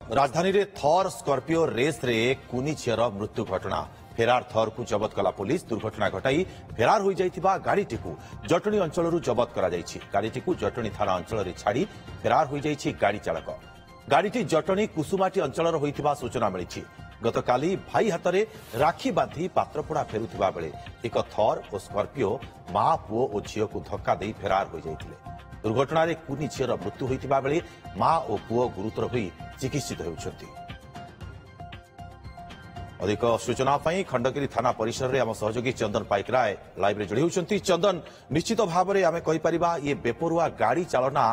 राजधानी रे थर स्कॉर्पियो रेस रे कुनी झीर मृत्यु घटना फेरार थर को जबत कला पुलिस दुर्घटना घटाई फेरार हो जाइथिबा गाड़ीटी को जटणी अंचल जबत करा जाइछि। गाड़ीटी को जटणी थाना अंचल रे छाड़ी फेरार हो जाइछि गाड़ी चालक। गाड़ीटी जटणी कुसुमाटी अंचल होइथिबा सूचना मिलिछि। गतकाली भाई हाथ में राखी बांधी पात्रपड़ा फेरुथिबा बेले एक थर और स्कॉर्पियो मां पुओ और झील को धक्का दे फेरार हो जाइथिले। दुर्घटना रे कुनी झीर मृत्यु होइथिबा बेले मां और पुओ गुरुतर होई चिकित्सित होउछंती। अधिक सूचना पाई खंडगिरी थाना परिसर में आम सहयोगी चंदन पाइकराय लाइव रे जोड़ी होउछंती। चंदन, निश्चित भाव में आम कहि परिबा ये बेपरुआ गाड़ी चालना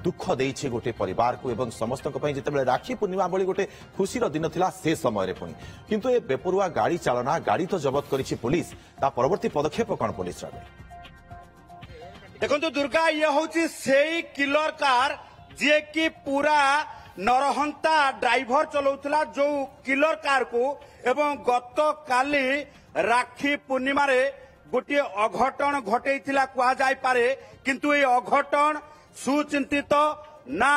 दुख देइछे गोटे परिवार को एवं समस्त जिते राखी पूर्णिमा भली गोटे खुशीर दिन थिला से समय पुणी किंतु ए बेपरुआ गाड़ी चालना गाड़ी तो जबत करिछि पुलिस ता परवर्ती पदक्षेप कौन पुलिस देखो दुर्गा ये होची सेई किलर कार जे कि पूरा नरहंता ड्राइवर चलाउतला जो किलर कार को एवं गत काली राखी पूर्णिमा रे गोटे अघटन घटेइथिला कुआ जाय पारे किंतु ए अघटन सुचिंतित ना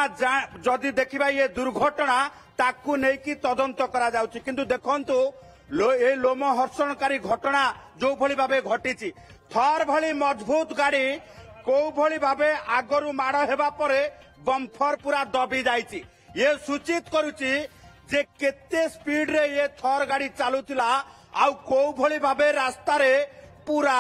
जदि देखिबा ये दुर्घटना ताकू नेकी तदंत करा जाउची किंतु देखंतु ए लोमहर्षणकारी घटना जो भली भाबे घटिची थर भली मजबूत गाड़ी को भली भाबे आगरु माड़ हेबा परे बम्फर पूरा दबी जाइची। ये सूचित करूची जे केते स्पीड रे ये थर गाड़ी चालुतिला आउ को भली भाबे रास्ता रे पूरा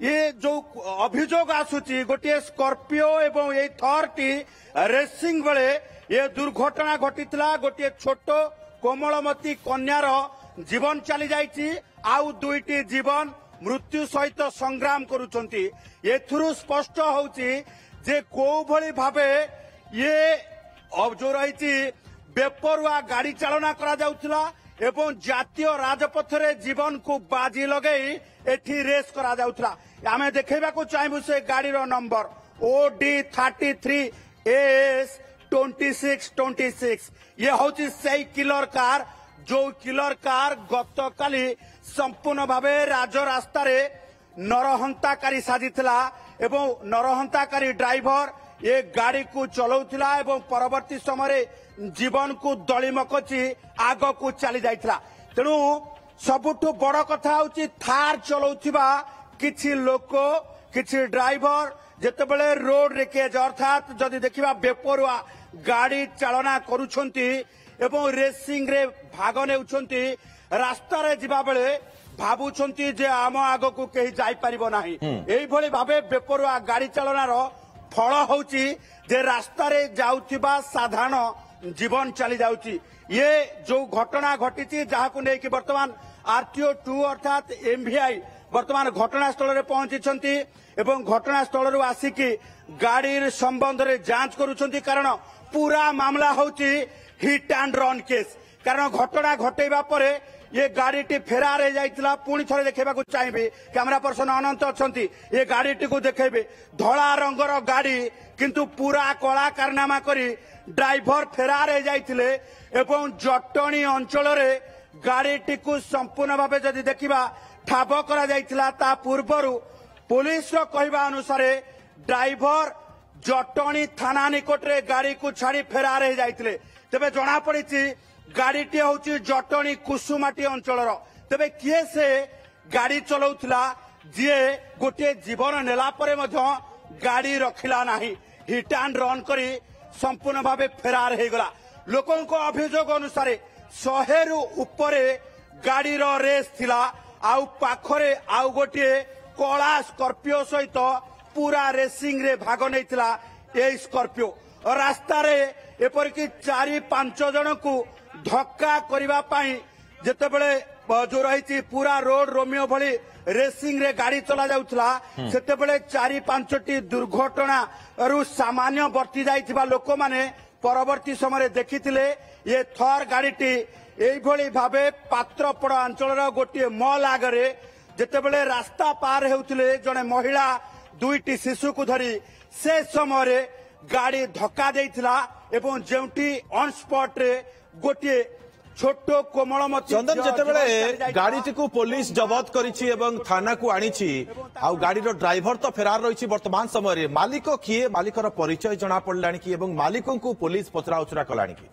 ये जो अभियोग आसुची गोटे स्कॉर्पियो एवं ये थर टी रेसिंग बेले ये दुर्घटना घटितला। गोटे छोट कोमलमती कन्यार जीवन चली जाइची आउ दुईटी जीवन मृत्यु सहित संग्राम करुचंती। एथुरु स्पष्ट होउची जे को भली भाबे ये अब जो रही बेपरुआ गाड़ी चालना करा जाउथला एवं जातीय राजपथ रे जीवन को बाजी लगई एठी रेस करा जाउथला। आमे देखैबा को चाहबु से गाड़ी रो नंबर OD33 AS 2626 ये होची सेई किलर कार जो किलर कार गतकाली संपूर्ण भावे राज रास्ता रे नरहंताकारी साजिथिला एवं नरहंताकारी ड्राइवर ये गाड़ी को चलाउथिला एवं परवर्ती समय जीवन को दलिमकची आग को चली जाइथिला। तेणु सबुठु बड़ कथा होची थार चलाउथिबा किछि लोक किछि ड्राइवर जेतेबेले रोड रेकेज अर्थात जदि देखिबा बेपरुआ गाड़ी चालना करूछंती एवं रेसिंग रे भाग नेउछंती रास्ता रे जिबा बेले भाबुछंती जे आम आग को केही जाई परिबो नाही। एई भली भाबे बेपरुआ गाड़ी चालनार फल होची जे रास्ता रे जाउथिबा साधारण जीवन चली जाउची। ये जो घटना घटिची जहाकु नेकी वर्तमान RTO 2 अर्थात MVI वर्तमान घटनास्थल रे पहुंची एवं घटनास्थल आसिकी गाड़ी संबंध रे जांच करूछंती कारण पूरा मामला होची हिट एंड रन केस। कारण घटना घटेबा परे ये गाड़ी टी फेरार हो जाइतिला। पुणी थरे देखेबा को चाहिबे कैमरा पर्सन अनंत अछंती ये गाड़ी टी को देखेबे धला रंगर गाड़ी किंतु पूरा कला कारनामा करी ड्राइवर फेरार हो जाइतिले एवं जटणी अंचल रे गाड़ी टी को संपूर्ण भाबे जदि देखिबा ठाब करा जाइतिला। ता पूर्वरु पुलिस रो कहबा अनुसार ड्राइवर जटणी थाना निकट रे गाड़ी को छाड़ी फेरार हो जाइतिले। तेबे जणा पड़िछि गाड़ी टी होची जटणी कुसुमाटी अंचल तेबे किए से गाड़ी चलाउथिला जे गोटे जीवन नेला परे मध्य गाड़ी रखिला नाही हिट एंड रन करी संपूर्ण भावे फेरार हो गला। लोकों को अभियोग अनुसार 100 रु ऊपरे गाड़ी रो रेस थिला आउ पाखरे आउ गोटे कला स्कॉर्पियो सहित पूरा रेसिंग रे भाग नैथिला। ए स्कॉर्पियो रास्ता रे एपरिक 4-5 जन को धक्का करिबा पाई जेतेबेले जो रही पूरा रोड रोमियो भली रेसिंग रे गाड़ी चला जाउथला सेतेबेले 4-5टी दुर्घटना रु सामान्य बर्ती जाइथिबा लोक माने परवर्ती समय देखिथिले। ये थर गाड़ीटी एई भली भाबे पात्रपड़ा अंचल गोटे मॉल आगरे जेतेबेले रास्ता पार हेउथिले जने महिला 2टी शिशु को धरी से समय गाड़ी धक्का देइथिला एवं जेउटी ऑन स्पॉट रे गोटे छोट कोमलमती चंदन जेतेबेले गाड़ी को पुलिस जबत करिछि एवं थाना को आनिछि आ गाड़ी रो ड्राइवर तो फेरार रहिछि। वर्तमान समय रे मालिक किए मालिकर परिचय जना पड़लानी कि एवं मालिकों को पुलिस पचरा उचरा कलानी कि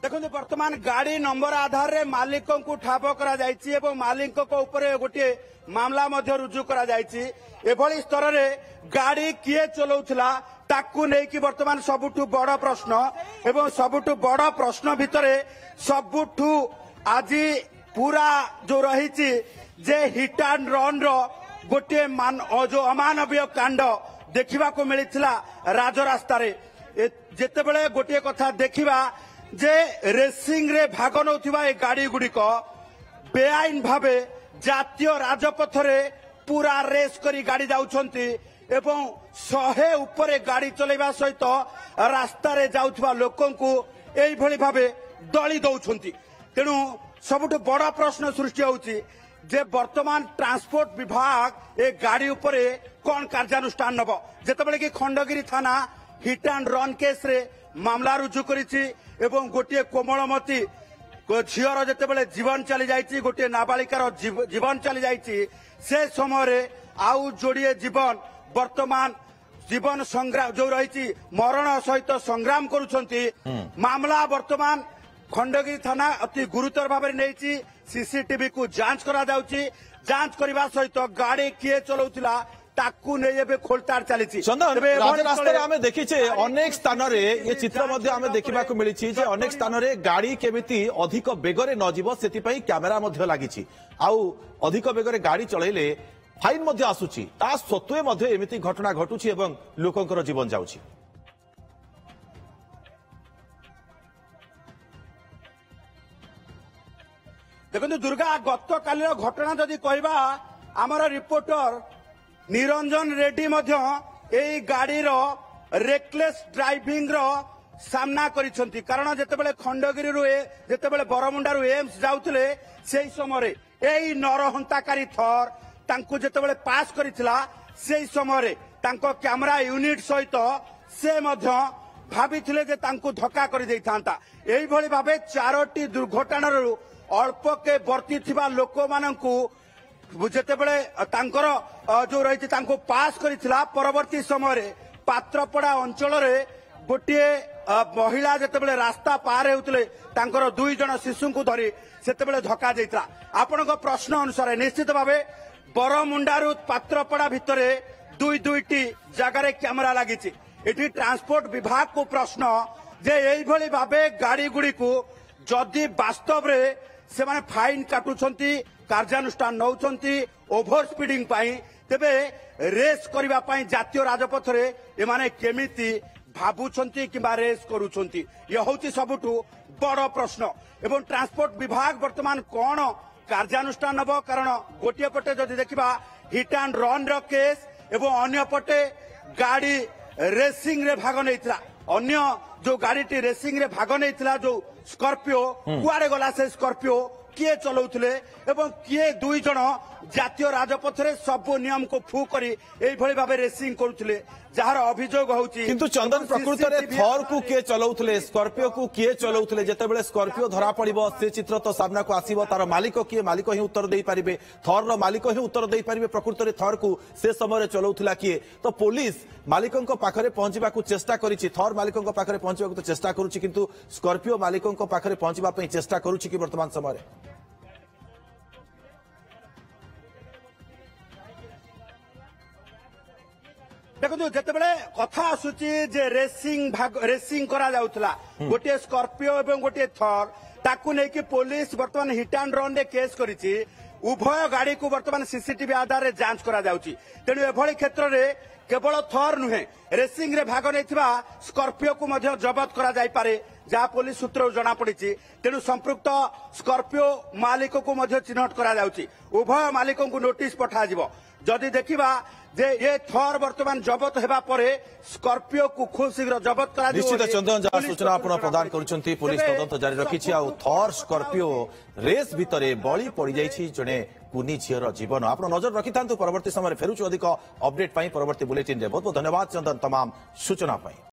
देखो वर्तमान गाड़ी नंबर आधार रे मालिक को ठाप कर मालिक गोटे मामला रुजु कर स्तर रे गाड़ी किए चलाउथिला ताकू नेकी वर्तमान सबुठु बड़ प्रश्न एवं सबुठु बड़ प्रश्न भितरे सबुठु आज पूरा जो रही जे हिट एंड रन रो गोटे जो अमानवीय कांड देखा मिलता राजरास्ता जितेबले गोटे कथा देखा जे रेसिंग रे भाग नौथिबा ए गाड़ी गुड़िक बेआईन भावे जातीय राजपथ रे पूरा रेस करी गाड़ी जाउछंती एवं 100 उपरे गाड़ी चलेबा सहित रास्ता रे जाउथबा लोकंकु एई भली भावे दली दउछंती। तेणु सबुठ बड़ प्रश्न सृष्टि होउची जे वर्तमान ट्रांसपोर्ट विभाग ए गाड़ी उपरे कौन कार्यानुष्ठान नब जेतेबेले कि खंडगिरी थाना हिट एंड रन केस रे मामला रुजु करिछि एवं गोटे कोमलमती झीर जितेबले जीवन चली जाइछि गोटे नाबालिकार जीवन चली जाइछि से समय आउ जोड़िए जीवन वर्तमान जीवन संग्राम जो रही मरण सहित संग्राम करुछंती मामला वर्तमान खंडगिरी थाना अति गुरुतर भाव में नहीं सीसीटीवी को जांच करा जाउछि जांच करबा सहित गाड़ी किए चलाउथिला ताकू नहीं एबे खोलताड़ चली राजरास्ता आम देखी अनेक स्थान रे ये चित्र मध्य आम देखा मिली जे अनेक स्थान रे गाड़ी केमिति अधिक बेगरे न जीव से कैमेरा मध्य लागिछि आउ अधिक बेगरे गाड़ी चलैले फाइन मध्य आसुछि ता सत्वे मध्य एमिति घटना घटुछि एवं लोकंकर जीवन जाउछि। देखो दुर्गा गत काली घटना जदि कहबा आमर रिपोर्टर निरंजन रेड्डी मध्य एई गाड़ीर रेकलेस ड्राइविंग रो सामना करिसंती कारण जेतेबेले खंडगिरी रु जेतेबेले बरमुंडा रु एम्स जाउतले सेही समय एई नरहंताकारी थर तांको जेतेबेले पास करितला सेही समय तांको कैमरा यूनिट सहित से मध्य भाबिथिले जे तांको धक्का करि दैथांता एई भली भाबे 4टी दुर्घटना रु अल्प के वर्ती थिबा लोक माननकु जेतेबेले तांकर जो रही पास करितला परवर्ती समय पात्रपड़ा अंचल रे गोटे महिला जेतेबेले रास्ता पार हेउतले तांकर 2 जण शिशु को धरी सेतेबेले धक्का देइतला आपनको प्रश्न अनुसार निश्चित भावे बरमुंडारू पात्रपड़ा भितरे 2-2टी जगार कैमेरा लागिछि एठी ट्रांसपोर्ट विभाग को प्रश्न जे एई भली भावे गाड़ी गुड़ी को जदि वास्तव रे से माने फाइन काटुछंती कार्यानुष्ठान नौछंती ओभर स्पीडिंग पाई तेबे रेस करबा पाई जातीय राजपथ रे एमाने केमिति भाबुछंती किबा रेस करूछंती ये होची सबुठु बड़ प्रश्न एवं ट्रांसपोर्ट विभाग वर्तमान कोन कार्यानुष्ठान नब कारण गोटे पटे जदि देखिबा हिट एंड रन रो केस एवं अन्य पटे गाड़ी रेसिंग रे भाग नैतला अन्य जो गाड़ी रेसिंग रे भाग नैतला जो स्कॉर्पियो कुआडे गला से स्कॉर्पियो किए चलाउथिले एवं किए 2 जण जातीय राजपथ रे सब नियम को फू करी एई भली भाबे रेसिंग करूथिले जहार अभियोग होउची किंतु चंदन प्रकृत रे थर को किए चलाउथिले स्कॉर्पियो को किए चलाउथिले जेतेबेले स्कॉर्पियो धरा पड़िबो से चित्र तो सामना को आसीबो तार मालिक किए मालिक ही उत्तर देई परिबे थर रो मालिक ही उत्तर देई परिबे प्रकृत रे थर को से समय चलाउथिला किए तो पुलिस मालिकंको पाखरे पहुंचीबा को चेष्टा करिछि थर मालिकंको पाखरे पहुंचीबा को तो चेष्टा करूछि किंतु स्कॉर्पियो मालिकंको पाखरे पहुंचीबा पई चेष्टा करूछि कि वर्तमान समय देखो जितेबले कथा आसुची जे रेसिंग करा जाउथला गोटे स्कॉर्पियो एवं गोटे थर ताकू नहीं कि पुलिस वर्तमान हिट एंड रन रे केस करिछि उभय गाड़ी को वर्तमान सीसीटीवी आधार रे जांच करा जाउची तेणु एभली क्षेत्र रे केवल थर नुहे रेसिंग रे भाग नैथिबा स्कॉर्पियो को मध्य जबत करा जाय पारे जहाँ पुलिस सूत्र जना पड़ी तेणु संपृक्त स्कॉर्पियो मालिक को मध्य चिन्हट करा जाउची उभय मालिकों को नोटिस पठा जिवो जदि देखिबा जे ये थर वर्तमान जबत हेबा परे स्कॉर्पियो को खूब शीघ्र जबत करा निश्चित चंदन जहाँ सूचना आपण प्रदान करुछंती पुलिस तदंत जारी रखिछि आ थर स्कॉर्पियो रेस भितरे बळी पड़ी जाइछि जणे कुनी झीर जीवन आप नजर रखिथांतु परवर्ती समय फेरुछु अधिक अपडेट पाई परवर्ती बुलेटिन रे बहुत बहुत धन्यवाद चंदन तमाम सूचना पाई।